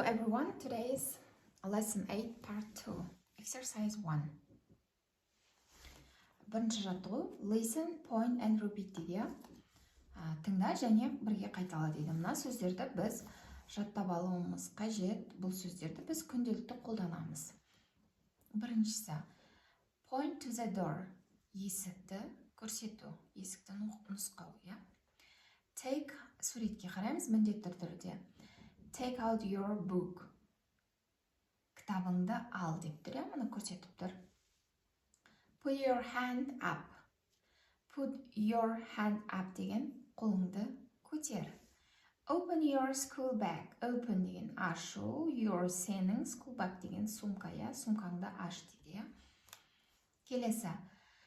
everyone, today's lesson 8 part 2 exercise 1. Бірінші жаттығу listen, point and repeat дейді. Тыңда және бірге қайтала дейді. Мына сөздерді біз жаттап алуымыз қажет. Бұл сөздерді біз күнделікті қолданамыз. Біріншісі point to the door, есікті көрсету, есікті нұсқау, иә. Take, суретке қараймыз міндетті түрде. Take out your book. Кітабыңды ал деп тұр, мұны көрсетіп тұр. Put your hand up. Put your hand up деген қолыңды көтер. Open your school bag. Open деген ашу. Your сенің school bag деген сумка, я, сумкаңды аш дейді. Келесі.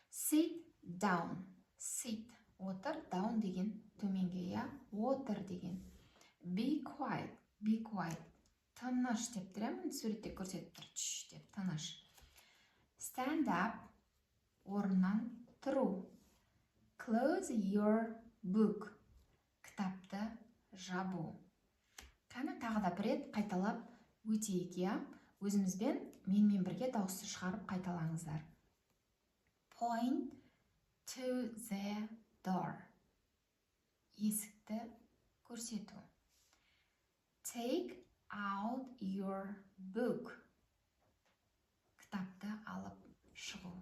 Sit down. Sit. Отыр. Down деген төменге, я. Отыр деген. Be quiet. Be quiet. Тыныш деп тұр, суретте көрсетіп тұр. Чш деп, тыныш. Stand up. Орнынан тұру. Close your book. Кітапты жабу. Қана тағы да бір рет қайталап өтейік, я. Өзімізбен менімен бірге дауысты шығарып қайталаңыздар. Point to the door. Есікті көрсету. Take out your book. Кітапты алып шығу.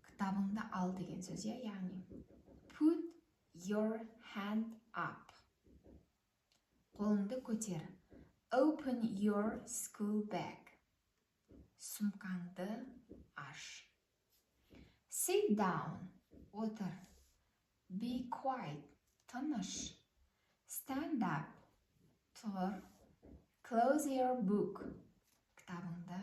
Кітабыңды ал деген сөз, яғни. Put your hand up. Қолыңды көтер. Open your school bag. Сумкаңды аш. Sit down. Отыр. Be quiet. Тыныш. Stand up. Тұр. Close your book. Кітабыңды